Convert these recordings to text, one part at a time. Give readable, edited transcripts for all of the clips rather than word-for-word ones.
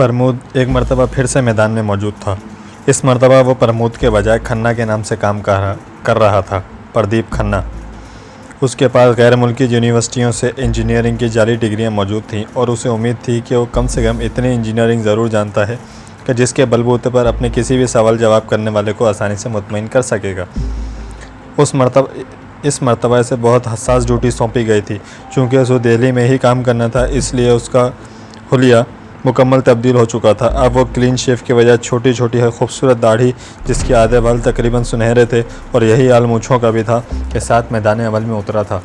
प्रमोद एक मर्तबा फिर से मैदान में मौजूद था। इस मर्तबा वो प्रमोद के बजाय खन्ना के नाम से काम कर रहा था। प्रदीप खन्ना। उसके पास गैर मुल्की यूनिवर्सिटियों से इंजीनियरिंग की जाली डिग्रियां मौजूद थीं और उसे उम्मीद थी कि वो कम से कम इतनी इंजीनियरिंग ज़रूर जानता है कि जिसके बलबूते पर अपने किसी भी सवाल जवाब करने वाले को आसानी से मुतमईन कर सकेगा। इस मर्तबा इसे बहुत हसास ड्यूटी सौंपी गई थी। चूँकि उसे दिल्ली में ही काम करना था, इसलिए उसका हुलिया मुकम्मल तब्दील हो चुका था। अब वो क्लीन शेव के बजाय छोटी छोटी है खूबसूरत दाढ़ी, जिसके आधे बाल तकरीबन सुनहरे थे और यही हाल मूँछों का भी था, के साथ मैदान अमल में उतरा था।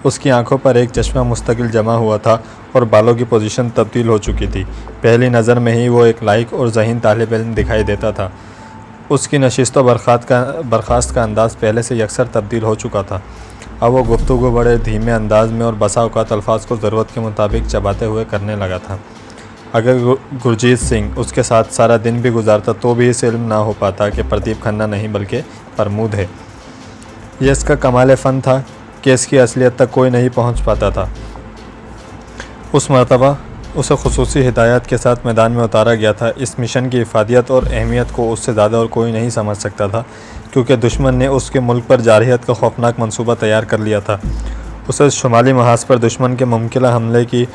उसकी आंखों पर एक चश्मा मुस्तकिल जमा हुआ था और बालों की पोजीशन तब्दील हो चुकी थी। पहली नज़र में ही वो एक लायक और ज़हीन तालिब इल्म दिखाई देता था। उसकी नशिस्त बर्खास्त का अंदाज़ पहले से यकसर तब्दील हो चुका था। अब वो गुफ्तगू बड़े धीमे अंदाज में और बसा औक़ात अल्फाज को ज़रूरत के मुताबिक चबाते हुए करने लगा था। अगर गुरजीत सिंह उसके साथ सारा दिन भी गुजारता तो भी इसे इल्म ना हो पाता कि प्रदीप खन्ना नहीं बल्कि प्रमोद है। यह इसका कमाल फ़न था कि इसकी असलियत तक कोई नहीं पहुंच पाता था। उस मर्तबा उसे खुसूसी हिदायत के साथ मैदान में उतारा गया था। इस मिशन की इफादियत और अहमियत को उससे ज़्यादा और कोई नहीं समझ सकता था, क्योंकि दुश्मन ने उसके मुल्क पर जारहियत का खौफनाक मंसूबा तैयार कर लिया था। उसे शुमाली महाज पर दुश्मन के मुमकिन हमले की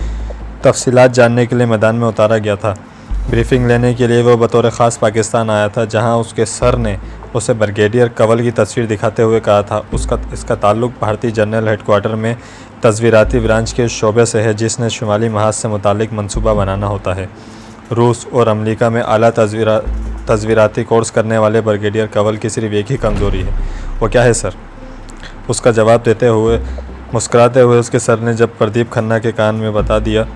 तफसीलात जानने के लिए मैदान में उतारा गया था। ब्रीफिंग लेने के लिए वो बतौर ख़ास पाकिस्तान आया था, जहां उसके सर ने उसे ब्रिगेडियर कंवल की तस्वीर दिखाते हुए कहा था इसका ताल्लुक़ भारतीय जनरल हेडक्वार्टर में तस्वीराती ब्रांच के शोबे से है, जिसने शुमाली महाज से मुतालिक मंसूबा बनाना होता है। रूस और अमरीका में आला तस्वीराती कोर्स करने वाले ब्रिगेडियर कंवल की सिर्फ एक ही कमज़ोरी है। वो क्या है सर? उसका जवाब देते हुए मुस्कुराते हुए उसके सर ने जब प्रदीप खन्ना के कान में बता दिया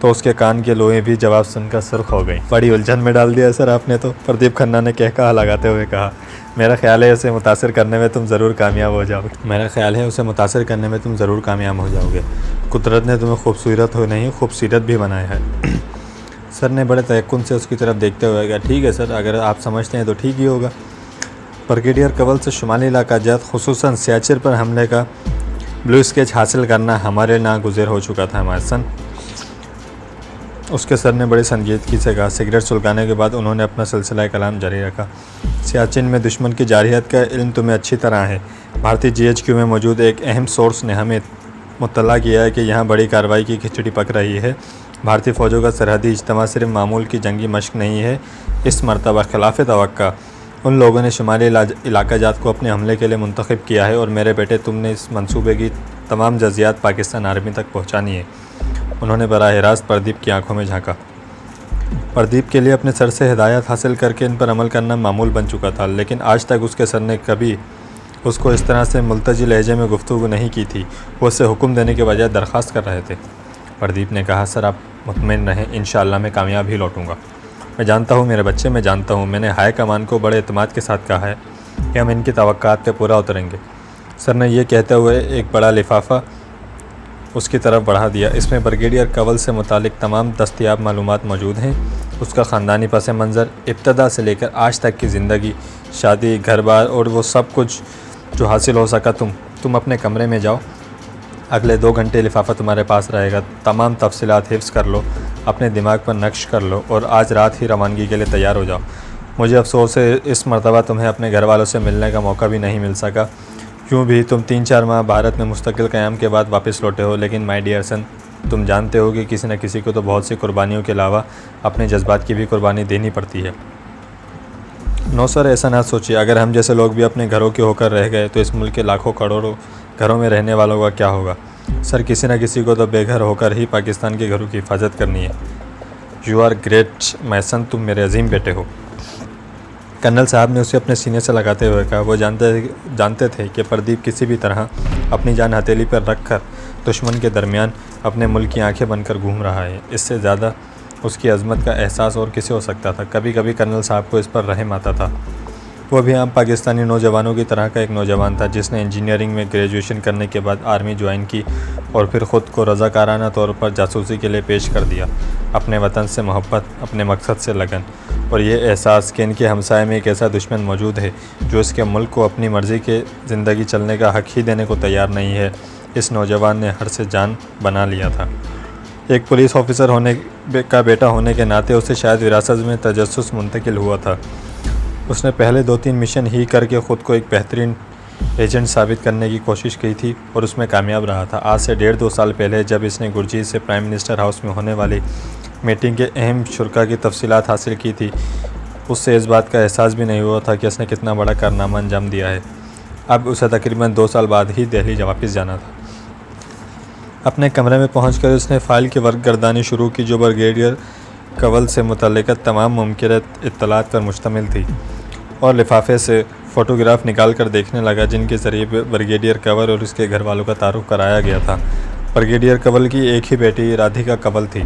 तो उसके कान के लोहे भी जवाब सुनकर सुर्ख हो गई। बड़ी उलझन में डाल दिया सर आपने तो, प्रदीप खन्ना ने कहका लगाते हुए कहा। मेरा ख्याल है उसे मुतासिर करने में तुम ज़रूर कामयाब हो जाओगे। कुदरत ने तुम्हें खूबसूरत हो नहीं खूबसूरत भी बनाया है। सर ने बड़े तयक्कुन से उसकी तरफ देखते हुए कहा, ठीक है सर, अगर आप समझते हैं तो ठीक ही होगा। ब्रिगेडियर कंवल से शुमाली इलाका जात खुसूसन सियाचिन पर हमले का ब्लू स्केच हासिल करना हमारे नागुज़र हो चुका था हमारे सन। उसके सर ने बड़ी संजीदगी से कहा। सिगरेट सुलगाने के बाद उन्होंने अपना सिलसिला कलाम जारी रखा। सियाचिन में दुश्मन की जारहियत का इल्म तुम्हें अच्छी तरह है। भारतीय GHQ में मौजूद एक अहम सोर्स ने हमें मुत्तला किया है कि यहाँ बड़ी कार्रवाई की खिचड़ी पक रही है। भारतीय फ़ौजों का सरहदी इज्तिमा सिर्फ मामूल की जंगी मशक नहीं है। इस मरतबा खिलाफ तवक्का उन लोगों ने शुमाली इलाका जात को अपने हमले के लिए मुंतखब किया है और मेरे बेटे तुमने इस मंसूबे की तमाम जज़ियात पाकिस्तान आर्मी तक पहुँचानी है। उन्होंने बराह रास्त प्रदीप की आंखों में झांका। प्रदीप के लिए अपने सर से हिदायत हासिल करके इन पर अमल करना मामूल बन चुका था, लेकिन आज तक उसके सर ने कभी उसको इस तरह से मुल्तजी लहजे में गुफ्तगू नहीं की थी। वो उससे हुक्म देने के बजाय दरख्वास्त कर रहे थे। प्रदीप ने कहा, सर आप मुतमईन रहें, इंशाअल्लाह मैं कामयाब ही लौटूंगा। मैं जानता हूँ मेरे बच्चे, मैं जानता हूँ। मैंने हाई कमान को बड़े एतमाद के साथ कहा है कि हम इनकी तवक्कात पे पूरा उतरेंगे। सर ने यह कहते हुए एक बड़ा लिफाफा उसकी तरफ बढ़ा दिया। इसमें ब्रिगेडियर कंवल से मुतालिक तमाम दस्तियाब मालूमात मौजूद हैं। उसका ख़ानदानी पस मंज़र, इब्तदा से लेकर आज तक की ज़िंदगी, शादी, घर बार और वो सब कुछ जो हासिल हो सका। तुम अपने कमरे में जाओ, अगले 2 घंटे लिफाफा तुम्हारे पास रहेगा। तमाम तफसीलात हिफ्ज़ कर लो, अपने दिमाग पर नक्श कर लो और आज रात ही रवानगी के लिए तैयार हो जाओ। मुझे अफसोस है इस मरतबा तुम्हें अपने घर वालों से मिलने का मौका भी नहीं मिल सका। क्यों भी तुम 3-4 माह भारत में मुस्तकिल क़याम के बाद वापस लौटे हो, लेकिन माय डियर सन, तुम जानते हो कि किसी न किसी को तो बहुत सी कुर्बानियों के अलावा अपने जज्बात की भी कुर्बानी देनी पड़ती है। नो सर, ऐसा ना सोचिए। अगर हम जैसे लोग भी अपने घरों के होकर रह गए तो इस मुल्क के लाखों करोड़ों घरों में रहने वालों का क्या होगा? सर, किसी न किसी को तो बेघर होकर ही पाकिस्तान के घरों की हिफाजत करनी है। You are great my son, तुम मेरे अजीम बेटे हो। कर्नल साहब ने उसे अपने सीने से लगाते हुए कहा। वो जानते थे कि प्रदीप किसी भी तरह अपनी जान हथेली पर रखकर दुश्मन के दरमियान अपने मुल्क की आंखें बनकर घूम रहा है। इससे ज़्यादा उसकी अज़मत का एहसास और किसे हो सकता था। कभी कभी कर्नल साहब को इस पर रहम आता था। वो भी आम पाकिस्तानी नौजवानों की तरह का एक नौजवान था, जिसने इंजीनियरिंग में ग्रेजुएशन करने के बाद आर्मी ज्वाइन की और फिर ख़ुद को रज़ाकाराना तौर पर जासूसी के लिए पेश कर दिया। अपने वतन से मोहब्बत, अपने मकसद से लगन और ये एहसास कि इनके हमसाए में एक ऐसा दुश्मन मौजूद है जो इसके मुल्क को अपनी मर्ज़ी के ज़िंदगी चलने का हक़ ही देने को तैयार नहीं है, इस नौजवान ने हर से जान बना लिया था। एक पुलिस ऑफिसर होने का बेटा होने के नाते उसे शायद विरासत में तजस्सुस मुंतकिल हुआ था। उसने पहले 2-3 मिशन ही करके ख़ुद को एक बेहतरीन एजेंट साबित करने की कोशिश की थी और उसमें कामयाब रहा था। आज से 1.5-2 साल पहले जब इसने गुरजीत से प्राइम मिनिस्टर हाउस में होने वाली मीटिंग के अहम शुरा की तफसीलात हासिल की थी, उससे इस बात का एहसास भी नहीं हुआ था कि उसने कितना बड़ा कारनामा अंजाम दिया है। अब उसे तकरीबन 2 साल बाद ही दिल्ली वापस जाना था। अपने कमरे में पहुंचकर उसने फ़ाइल की वर्क गर्दानी शुरू की जो ब्रिगेडियर कंवल से मुतल्लिक़ तमाम मुमकिन इत्तलात पर मुश्तमिल थी, और लिफाफे से फ़ोटोग्राफ निकाल कर देखने लगा जिनके ज़रिए ब्रिगेडियर कंवल और उसके घर वालों का तारुफ कराया गया था। ब्रिगेडियर कंवल की एक ही बेटी राधिका कंवल थी।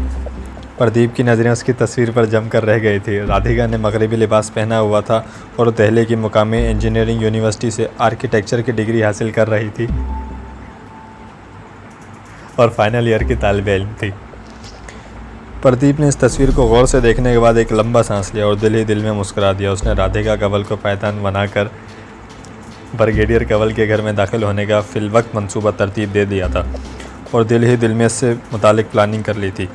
प्रदीप की नज़रें उसकी तस्वीर पर जमकर रह गई थी। राधिका ने मगरबी लिबास पहना हुआ था और दिल्ली की मुकामी इंजीनियरिंग यूनिवर्सिटी से आर्किटेक्चर की डिग्री हासिल कर रही थी और फाइनल ईयर की तालिबे इल्म थी। प्रदीप ने इस तस्वीर को गौर से देखने के बाद एक लंबा सांस लिया और दिल ही दिल में मुस्कुरा दिया। उसने राधिका कंवल को पायतान बनाकर ब्रिगेडियर कंवल के घर में दाखिल होने का फिलवक्त मंसूबा तरतीब दे दिया था और दिल ही दिल में इससे मुतालिक प्लानिंग कर ली थी।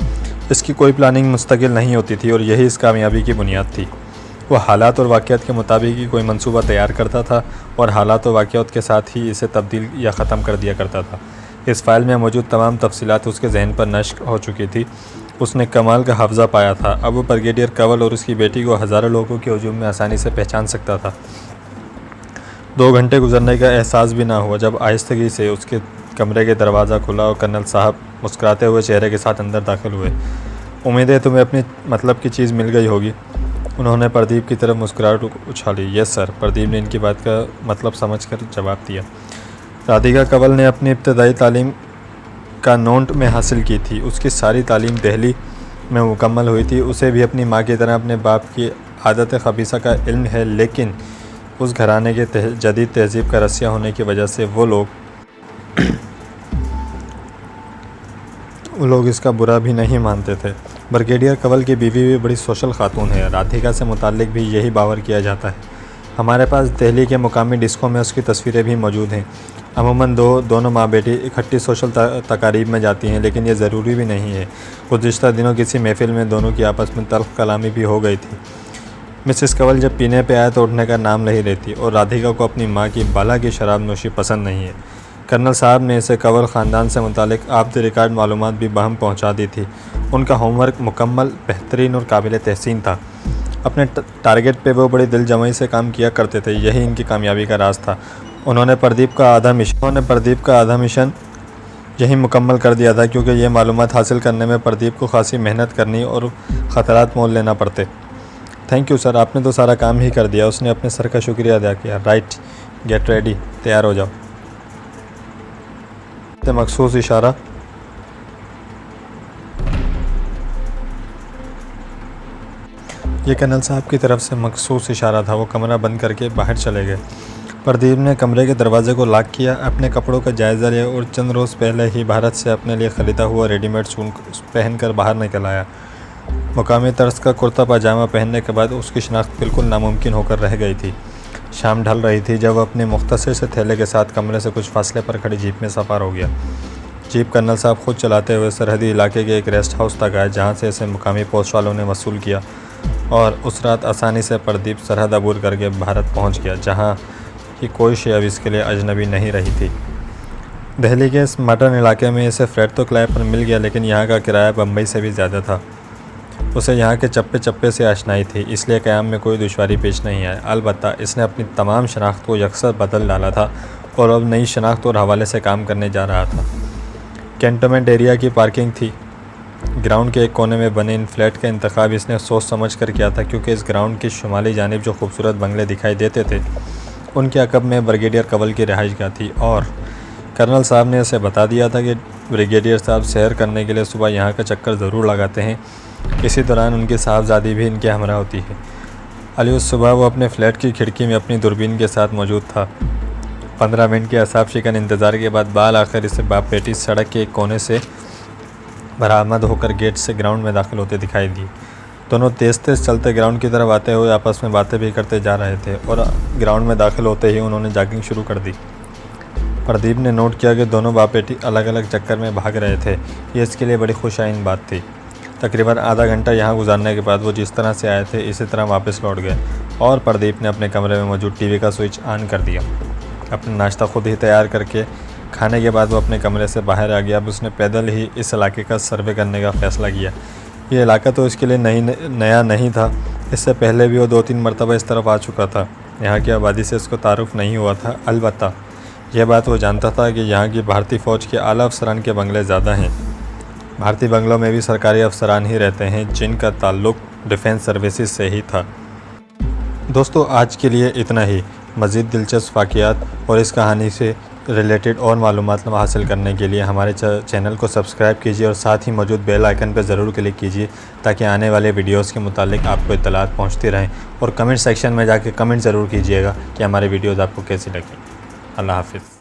इसकी कोई प्लानिंग मुस्तकिल नहीं होती थी और यही इस कामयाबी की बुनियाद थी। वो हालात और वाक़यात के मुताबिक ही कोई मंसूबा तैयार करता था और हालात और वाक़यात के साथ ही इसे तब्दील या ख़त्म कर दिया करता था। इस फाइल में मौजूद तमाम तफसीलात उसके जहन पर नश्क हो चुकी थी। उसने कमाल का हाफ़ज़ा पाया था। अब वो ब्रिगेडियर कंवल और उसकी बेटी को हज़ारों लोगों के हजूम में आसानी से पहचान सकता था। 2 घंटे गुजरने का एहसास भी ना हुआ जब आहिस्तगी से उसके कमरे के दरवाज़ा खुला और कर्नल साहब मुस्कुराते हुए चेहरे के साथ अंदर दाखिल हुए। उम्मीद है तुम्हें अपनी मतलब की चीज़ मिल गई होगी। उन्होंने प्रदीप की तरफ मुस्कुराहट उछाली। यस सर, प्रदीप ने इनकी बात का मतलब समझकर जवाब दिया। राधिका कंवल ने अपनी इब्तदाई तालीम कानौट में हासिल की थी। उसकी सारी तालीम दिल्ली में मुकम्मल हुई थी। उसे भी अपनी माँ की तरह अपने बाप की आदत खबीसा का इल्म है, लेकिन उस घराने के जदीद तहज़ीब का रसिया होने की वजह से वो लोग इसका बुरा भी नहीं मानते थे। ब्रिगेडियर कंवल की बीवी भी बड़ी सोशल खातून है। राधिका से मुताल्लिक भी यही बावर किया जाता है। हमारे पास दिल्ली के मुकामी डिस्कों में उसकी तस्वीरें भी मौजूद हैं। अमूमन दोनों माँ बेटी इकट्ठी सोशल तकारीब में जाती हैं, लेकिन ये ज़रूरी भी नहीं है। गुज़िश्ता दिनों किसी महफिल में दोनों की आपस में तल्ख़ कलामी भी हो गई थी। मिसेस कंवल जब पीने पे आए तो उठने का नाम नहीं लेती और राधिका को अपनी माँ की बाला की शराब नोशी पसंद नहीं है। कर्नल साहब ने इसे कंवल ख़ानदान से मुतालिक ऑफ द रिकॉर्ड मालूमात भी बहम पहुँचा दी थी। उनका होमवर्क मुकम्मल, बेहतरीन और काबिल तहसीन था। अपने टारगेट पे वो बड़ी दिलजमाई से काम किया करते थे। यही इनकी कामयाबी का राज था। उन्होंने प्रदीप का आधा मिशन यही मुकम्मल कर दिया था, क्योंकि ये मालूमात हासिल करने में प्रदीप को खासी मेहनत करनी और ख़तरात मोल लेना पड़ते। थैंक यू सर, आपने तो सारा काम ही कर दिया। उसने अपने सर का शुक्रिया अदा किया। राइट, गेट रेडी, तैयार हो जाओ। मखसूस इशारा ये कर्नल साहब की तरफ से मखसूस इशारा था। वो कमरा बंद करके बाहर चले गए। प्रदीप ने कमरे के दरवाजे को लॉक किया, अपने कपड़ों का जायज़ा लिया और चंद रोज़ पहले ही भारत से अपने लिए ख़रीदा हुआ रेडीमेड सूट पहनकर बाहर निकल आया। मुकामी तर्ज का कुर्ता पाजामा पहनने के बाद उसकी शनाख्त बिल्कुल नामुमकिन होकर रह गई थी। शाम ढल रही थी जब अपने मुख्तसर से थैले के साथ कमरे से कुछ फासले पर खड़ी जीप में सफ़र हो गया। जीप कर्नल साहब खुद चलाते हुए सरहदी इलाके के एक रेस्ट हाउस तक आए, जहाँ से इसे मुकामी पोस्ट वालों ने वसूल किया और उस रात आसानी से प्रदीप सरहद अबूर करके भारत पहुँच गया, जहाँ कि कोई शे अब इसके लिए अजनबी नहीं रही थी। दिल्ली के इस मॉडर्न इलाके में इसे फ्लैट तो किराए पर मिल गया, लेकिन यहाँ का किराया बम्बई से भी ज़्यादा था। उसे यहाँ के चप्पे चप्पे से आशनाई थी, इसलिए क़याम में कोई दुश्वारी पेश नहीं आई। अलबत्ता इसने अपनी तमाम शनाख्त को यकसर बदल डाला था और अब नई शनाख्त और हवाले से काम करने जा रहा था। कैंटोनमेंट एरिया की पार्किंग थी। ग्राउंड के एक कोने में बने इन फ्लैट का इंतखाब इसने सोच समझ कर किया था, क्योंकि इस ग्राउंड की शुमाली जानिब जो खूबसूरत बंगले दिखाई देते थे उनके अकब में ब्रिगेडियर कंवल की रिहाइशगाह थी। और कर्नल साहब ने इसे बता दिया था कि ब्रिगेडियर साहब सैर करने के लिए सुबह यहाँ का चक्कर ज़रूर लगाते हैं। इसी दौरान उनकी साहबजादी भी इनके हमरा होती है। अली उस सुबह वो अपने फ्लैट की खिड़की में अपनी दूरबीन के साथ मौजूद था। 15 मिनट के असाब शिकन इंतज़ार के बाद बाल आखिर इसे बाप बेटी सड़क के एक कोने से बरामद होकर गेट से ग्राउंड में दाखिल होते दिखाई दिए। दोनों तेज़ तेज़ चलते ग्राउंड की तरफ आते हुए आपस में बातें भी करते जा रहे थे और ग्राउंड में दाखिल होते ही उन्होंने जॉगिंग शुरू कर दी। प्रदीप ने नोट किया कि दोनों बाप बेटी अलग अलग चक्कर में भाग रहे थे। ये इसके लिए बड़ी खुशाइन बात थी। तकरीबन आधा घंटा यहाँ गुजारने के बाद वो जिस तरह से आए थे इसी तरह वापस लौट गए और प्रदीप ने अपने कमरे में मौजूद टीवी का स्विच ऑन कर दिया। अपना नाश्ता खुद ही तैयार करके खाने के बाद वो अपने कमरे से बाहर आ गया। अब उसने पैदल ही इस इलाके का सर्वे करने का फ़ैसला किया। ये इलाका तो इसके लिए नया नहीं था। इससे पहले भी वो 2-3 मरतबा इस तरफ आ चुका था। यहाँ की आबादी से उसको तारुफ नहीं हुआ था। अलबत्ता यह बात वो जानता था कि यहाँ की भारतीय फ़ौज के आला अफसरान के बंगले ज़्यादा हैं। भारतीय बंगलों में भी सरकारी अफसरान ही रहते हैं जिनका ताल्लुक़ डिफेंस सर्विसेज से ही था। दोस्तों, आज के लिए इतना ही। मज़ीद दिलचस्प वाक़यात और इस कहानी से रिलेटेड और मालूमात हासिल करने के लिए हमारे चैनल को सब्सक्राइब कीजिए और साथ ही मौजूद बेल आइकन पर ज़रूर क्लिक कीजिए ताकि आने वाले वीडियोस के मुतालिक आपको इत्तलात पहुंचती रहें। और कमेंट सेक्शन में जाके कमेंट ज़रूर कीजिएगा कि हमारे वीडियोस आपको कैसी लगी। अल्लाह हाफ़िज़।